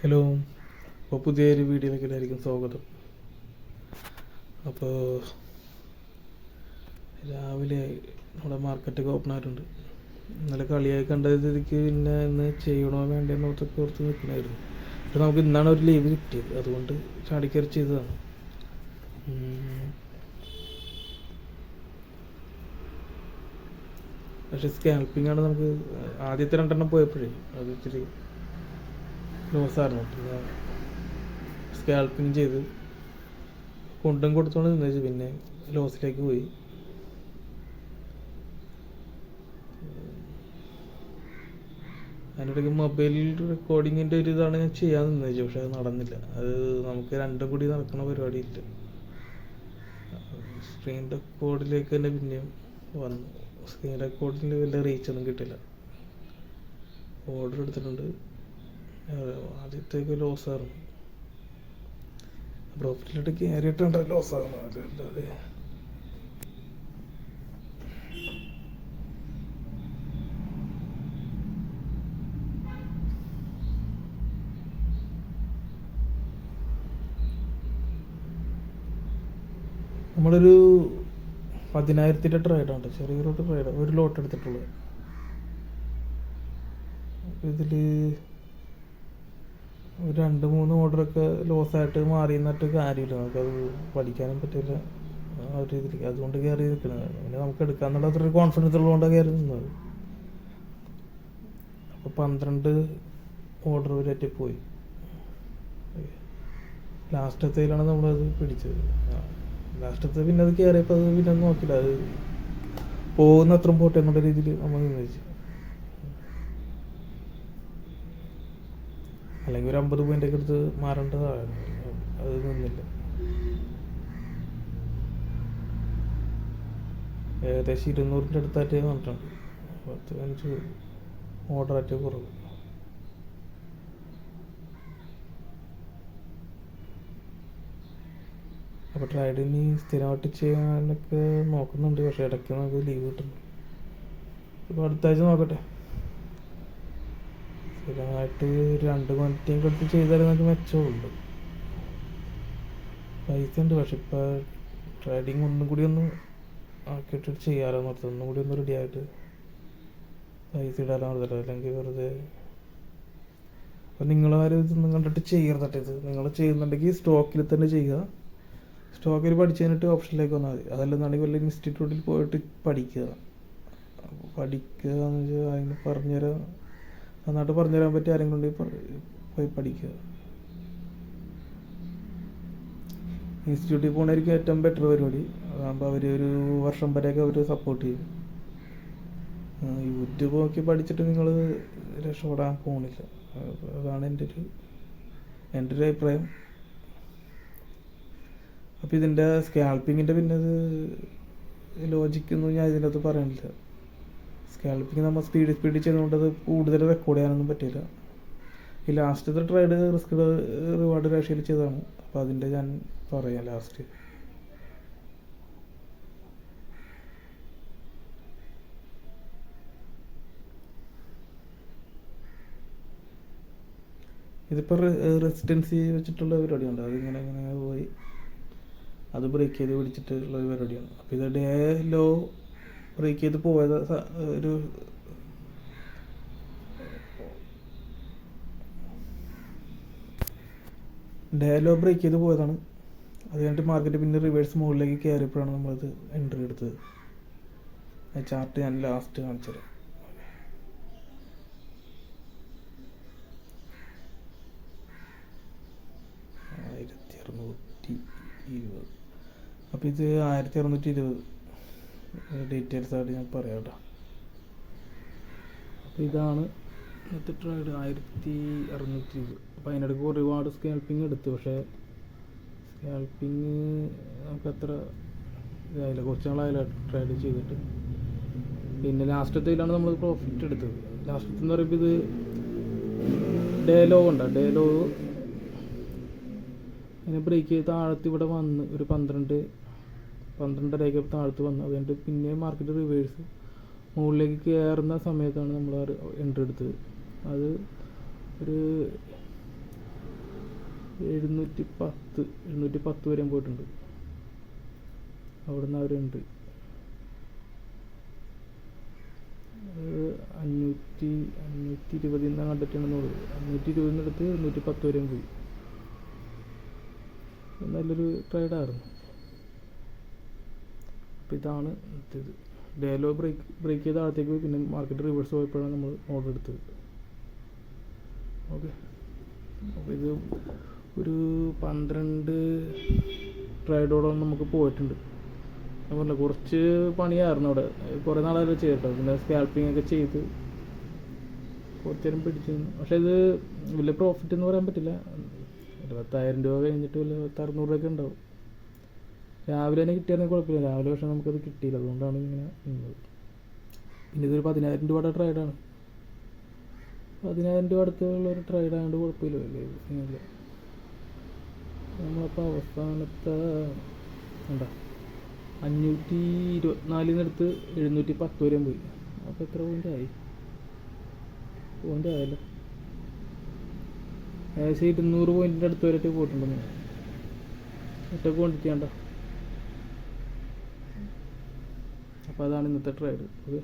Hello. അപ്പോൾ പുതിയൊരു വീഡിയോയിലേക്ക് എല്ലാവർക്കും സ്വാഗതം. അപ്പോൾ രാവിലെ നമ്മുടെ മാർക്കറ്റൊക്കെ ഓപ്പൺ ആയിട്ടുണ്ട്. ഇന്നലെ കളിയായി കണ്ട സ്ഥിതിക്ക് പിന്നെ ഇന്ന് ചെയ്യണോ വേണ്ടെന്ന് ഓർത്ത് നിൽക്കണമായിരുന്നു. പക്ഷെ നമുക്ക് ഇന്നാണ് ഒരു ലീവ് കിട്ടിയത്, അതുകൊണ്ട് ചാടിക്കറി ചെയ്തതാണ്. പക്ഷെ സ്കാൽപ്പിംഗ് ആണ് നമുക്ക് ആദ്യത്തെ 2 പോയപ്പോഴേ അത് ഇച്ചിരി ലോസായിരുന്നു. പിന്നെ സ്കാൽപ്പിങ് ചെയ്ത് കൊണ്ടും കൊടുത്തോണ്ട് നിന്നു, പിന്നെ ലോസിലേക്ക് പോയി. അതിനിടയ്ക്ക് മൊബൈൽ റെക്കോർഡിങ്ങിൻ്റെ ഒരു ഇതാണ് ഞാൻ ചെയ്യാൻ നിന്നത്, പക്ഷെ അത് നടന്നില്ല. അത് നമുക്ക് രണ്ടും കൂടി നടക്കുന്ന പരിപാടിയില്ല. സ്ക്രീൻ റെക്കോർഡിലേക്ക് തന്നെ പിന്നെയും വന്നു. സ്ക്രീൻ റെക്കോർഡിൽ വലിയ റീച്ചൊന്നും കിട്ടില്ല. ഓർഡർ എടുത്തിട്ടുണ്ട്, ആദ്യത്തേക്ക് ലോസായിരുന്നു. പ്രോഫിറ്റിലോട്ട് കയറിയിട്ടുണ്ട് ലോസാകുന്നു. അതല്ലാതെ നമ്മളൊരു 10,000 ട്രേഡാണ്, ചെറിയൊരു ട്രേഡ്, ഒരു ലോട്ട് എടുത്തിട്ടുള്ളത്. ഇതിൽ ഒരു 2-3 ഓർഡറൊക്കെ ലോസായിട്ട് മാറി എന്നിട്ട് കാര്യമില്ല, നമുക്കത് പഠിക്കാനും പറ്റില്ല ആ ഒരു രീതിയിൽ. അതുകൊണ്ട് കയറി നിൽക്കുന്നത്. പിന്നെ നമുക്ക് എടുക്കാന്നുള്ള അത്ര കോൺഫിഡൻസ് ഉള്ളതുകൊണ്ടാണ് കയറി നിന്നത്. അപ്പോൾ 12 ഓർഡർ വരെയായിട്ട് പോയി. ലാസ്റ്റത്തേലാണ് നമ്മളത് പിടിച്ചത്. ലാസ്റ്റത്തെ പിന്നെ അത് കയറിയപ്പോൾ അത് പിന്നെ നോക്കില്ല, അത് പോകുന്ന അത്ര പോട്ടെ എന്നുള്ള രീതിയിൽ നമ്മൾ നിർണ്ണയിച്ചു. അല്ലെങ്കിൽ ഒരു 50 പോയിൻ്റൊക്കെ എടുത്ത് മാറേണ്ടതായിരുന്നു, അത് നിന്നില്ല. ഏകദേശം 200-ൻ്റെ അടുത്തായിട്ട് വന്നിട്ടുണ്ട്. 10-15 ഓർഡറായിട്ട് കുറവ്. അപ്പോൾ ട്രേഡിന് സ്ഥിരമായിട്ട് ചെയ്യാനൊക്കെ നോക്കുന്നുണ്ട്, പക്ഷേ ഇടയ്ക്ക് നമുക്ക് ലീവ് കിട്ടുന്നു. ഇപ്പോൾ അടുത്താഴ്ച നോക്കട്ടെ. സ്ഥിരമായിട്ട് 2 ക്വാണ്ടിറ്റിയും എടുത്ത് ചെയ്താലേ നമുക്ക് മെച്ചമുള്ളൂ. പൈസ ഉണ്ട്, പക്ഷെ ഇപ്പോൾ ട്രേഡിങ് ഒന്നും കൂടി ഒന്ന് ആക്കിയിട്ട് ചെയ്യാറോ നിർത്തും. ഒന്നും കൂടി ഒന്ന് റെഡി ആയിട്ട് പൈസ ഇടാനോ നിർത്തട്ടെ, അല്ലെങ്കിൽ വെറുതെ. അപ്പോൾ നിങ്ങളാരും ഇതൊന്നും കണ്ടിട്ട് ചെയ്യരുതട്ടെ. ഇത് നിങ്ങൾ ചെയ്യുന്നുണ്ടെങ്കിൽ സ്റ്റോക്കിൽ തന്നെ ചെയ്യുക. സ്റ്റോക്കിൽ പഠിച്ചു കഴിഞ്ഞിട്ട് ഓപ്ഷനിലേക്ക് വന്നാൽ മതി. അതല്ലെന്നുണ്ടെങ്കിൽ വല്ല ഇൻസ്റ്റിറ്റ്യൂട്ടിൽ പോയിട്ട് പഠിക്കുക എന്ന് വെച്ചാൽ അതിന് പറഞ്ഞുതരാൻ, നന്നായിട്ട് പറഞ്ഞുതരാൻ പറ്റിയ ആരെങ്കിലും ഉണ്ടെങ്കിൽ പോയി പഠിക്കുക. ഇൻസ്റ്റിറ്റ്യൂട്ടിൽ പോകുന്നതായിരിക്കും ഏറ്റവും ബെറ്റർ പരിപാടി. അതാകുമ്പോൾ അവർ ഒരു വർഷം വരെയൊക്കെ അവർ സപ്പോർട്ട് ചെയ്യും. യൂട്യൂബ് നോക്കി പഠിച്ചിട്ട് നിങ്ങൾ രക്ഷപ്പെടാൻ പോകുന്നില്ല. അതാണ് എൻ്റെ ഒരു അഭിപ്രായം. അപ്പോൾ ഇതിൻ്റെ സ്കാൽപ്പിങ്ങിൻ്റെ പിന്നെ അത് ലോജിക്കൊന്നും ഞാൻ ഇതിൻ്റെ അകത്ത് പറയാനില്ല. സ്കാൽപ്പിങ് നമ്മൾ സ്പീഡ് ചെയ്യുന്നതുകൊണ്ട് അത് കൂടുതൽ റെക്കോർഡ് ചെയ്യാനൊന്നും പറ്റില്ല. ഈ ലാസ്റ്റത്തെ ട്രേഡ് റിസ്ക് റിവാർഡ് റേഷ്യോയിൽ ചെയ്തതാണ്. അപ്പോൾ അതിൻ്റെ ഞാൻ പറയാം ലാസ്റ്റ്. ഇതിപ്പോൾ റെസിഡൻസി വെച്ചിട്ടുള്ള പരിപാടിയുണ്ട്. അതിങ്ങനെ ഇങ്ങനെ പോയി അത് ബ്രേക്ക് ചെയ്ത് പിടിച്ചിട്ടുള്ള ഒരു പരിപാടിയാണ്. അപ്പോൾ ഇത് ഡേ ലോ ബ്രേക്ക് ചെയ്ത് പോയത് ഒരു ഡേ ലോ ബ്രേക്ക് ചെയ്ത് പോയതാണ്. അത് കഴിഞ്ഞിട്ട് മാർക്കറ്റ് പിന്നെ റിവേഴ്സ് മുകളിലേക്ക് കയറിയപ്പോഴാണ് നമ്മളത് എൻട്രി എടുത്തത്. ചാർട്ട് ഞാൻ ലാസ്റ്റ് കാണിച്ചത്. അപ്പോൾ ഇത് 1620 ഡീറ്റെയിൽസ് ആയിട്ട് ഞാൻ പറയാം കേട്ടോ. അപ്പോൾ ഇതാണ് ഇന്നത്തെ ട്രേഡ് 1620. അപ്പോൾ അതിനിടയ്ക്ക് ഒരുപാട് സ്കാൽപ്പിംഗ് എടുത്തു, പക്ഷേ സ്കാൽപ്പിങ് നമുക്ക് അത്ര ഇതായില്ല. കുറച്ച് നാളായില്ല ട്രേഡ് ചെയ്തിട്ട്. പിന്നെ ലാസ്റ്റത്തേലാണ് നമ്മൾ പ്രോഫിറ്റ് എടുത്തത്. ലാസ്റ്റത്തെ എന്ന് പറയുമ്പോൾ ഇത് ഡേ ലോ ഉണ്ടോ, ഡേ ലോ അങ്ങനെ ബ്രേക്ക് ചെയ്ത് താഴത്ത് ഇവിടെ വന്ന് ഒരു 12-12.5 താഴത്ത് വന്നു. അതുകൊണ്ട് പിന്നെ മാർക്കറ്റ് റിവേഴ്സ് മുകളിലേക്ക് കയറുന്ന സമയത്താണ് നമ്മൾ എൻട്രി എടുത്തത്. അത് ഒരു 710 വരെയും പോയിട്ടുണ്ട്. അവിടുന്ന് അവരുണ്ട്. 520 കണ്ടിട്ടുണ്ടെന്നുള്ളൂ. 520 710 വരെയും പോയി. നല്ലൊരു ട്രേഡായിരുന്നു. അപ്പോൾ ഇതാണ് ഇത്. ഡേലോ ബ്രേക്ക് ചെയ്ത ആഴത്തേക്ക് പോയി, പിന്നെ മാർക്കറ്റ് റിവേഴ്സ് പോയപ്പോഴാണ് നമ്മൾ ഓർഡർ എടുത്തത്. ഓക്കെ, അപ്പോൾ ഇത് ഒരു 12 ട്രേഡോളം നമുക്ക് പോയിട്ടുണ്ട്. ഞാൻ പറഞ്ഞില്ല, കുറച്ച് പണിയായിരുന്നു അവിടെ. കുറേ നാളെ ചെയ്തിട്ടോ. പിന്നെ സ്കാൽപ്പിംഗ് ഒക്കെ ചെയ്ത് കുറച്ച് നേരം പിടിച്ചിരുന്നു. പക്ഷേ ഇത് വലിയ പ്രോഫിറ്റ് എന്ന് പറയാൻ പറ്റില്ല. 10,000 രൂപ കഴിഞ്ഞിട്ട് വലിയ 600 രൂപയൊക്കെ ഉണ്ടാവും. രാവിലെ തന്നെ കിട്ടിയായിരുന്നെങ്കിൽ കുഴപ്പമില്ല. രാവിലെ പക്ഷേ നമുക്കത് കിട്ടിയില്ല. അതുകൊണ്ടാണ് ഇങ്ങനെ നിന്നത്. പിന്നെ ഇതൊരു 10,000 രൂപയുടെ ട്രേഡാണ്. 10,000 രൂപ അടുത്തുള്ളൊരു ട്രേഡായതുകൊണ്ട് കുഴപ്പമില്ല. ഇല്ല, നമ്മളപ്പോൾ അവസാനത്തെ എന്താ 524 710 വരെയും പോയി. അപ്പോൾ എത്ര പോയിൻ്റ് ആയല്ലോ. ഏകദേശം 200 പോയിൻറ്റിൻ്റെ അടുത്ത് വരെയൊക്കെ പോയിട്ടുണ്ടെന്ന്. ഒറ്റ ക്വാണ്ടിറ്റി വേണ്ട. അപ്പോൾ അതാണ് ഇന്നത്തെ ട്രേഡ്. ഓക്കെ.